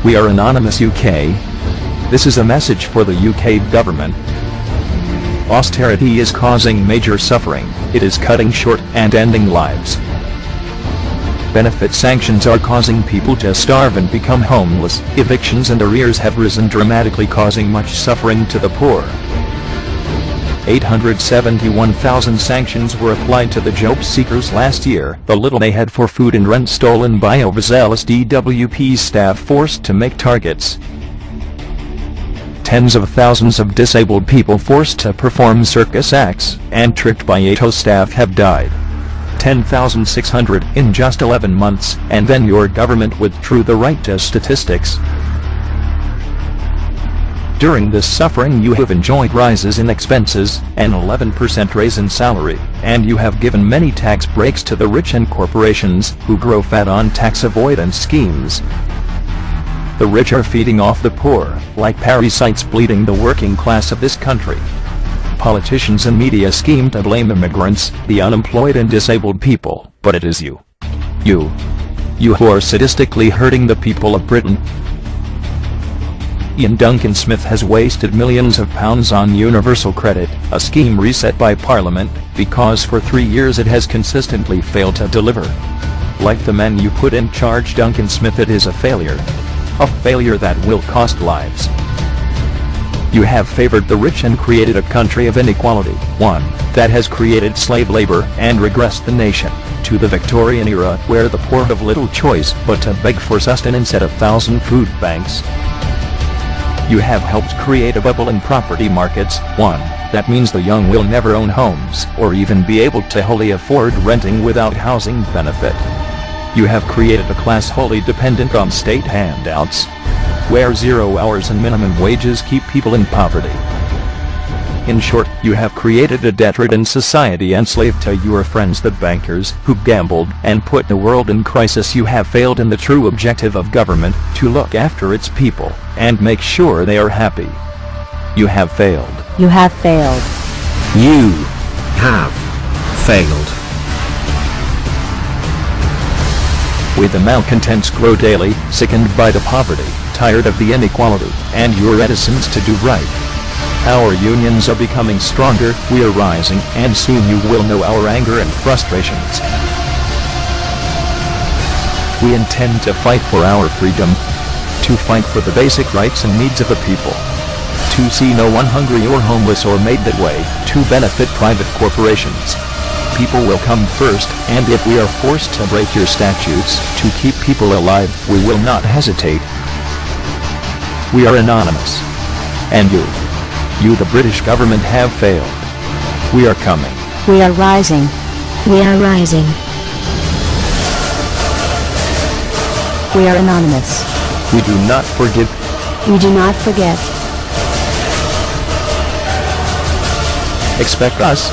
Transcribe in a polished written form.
We are Anonymous UK. This is a message for the UK government. Austerity is causing major suffering, it is cutting short and ending lives. Benefit sanctions are causing people to starve and become homeless. Evictions and arrears have risen dramatically, causing much suffering to the poor. 871,000 sanctions were applied to the job seekers last year. The little they had for food and rent stolen by overzealous DWP staff forced to make targets. Tens of thousands of disabled people forced to perform circus acts and tricked by ATO staff have died. 10,600 in just 11 months, and then your government withdrew the right to statistics. During this suffering you have enjoyed rises in expenses, an 11% raise in salary, and you have given many tax breaks to the rich and corporations who grow fat on tax avoidance schemes. The rich are feeding off the poor, like parasites bleeding the working class of this country. Politicians and media scheme to blame immigrants, the unemployed and disabled people, but it is you who are sadistically hurting the people of Britain. Ian Duncan Smith has wasted millions of pounds on universal credit, a scheme reset by Parliament, because for 3 years it has consistently failed to deliver. Like the men you put in charge, Duncan Smith, it is a failure. A failure that will cost lives. You have favored the rich and created a country of inequality, one that has created slave labor and regressed the nation to the Victorian era, where the poor have little choice but to beg for sustenance at 1,000 food banks. You have helped create a bubble in property markets, one that means the young will never own homes or even be able to wholly afford renting without housing benefit. You have created a class wholly dependent on state handouts, where 0 hours and minimum wages keep people in poverty. In short, you have created a debt-ridden society enslaved to your friends the bankers, who gambled and put the world in crisis. You have failed in the true objective of government, to look after its people and make sure they are happy. You have failed. You have failed. You have failed. We the malcontents grow daily, sickened by the poverty, tired of the inequality, and your reticence to do right. Our unions are becoming stronger, we are rising, and soon you will know our anger and frustrations. We intend to fight for our freedom, to fight for the basic rights and needs of the people, to see no one hungry or homeless or made that way, to benefit private corporations. People will come first, and if we are forced to break your statutes to keep people alive, we will not hesitate. We are anonymous. And you the British government have failed. We are coming. We are rising. We are rising. We are anonymous. We do not forgive. We do not forget. Expect us.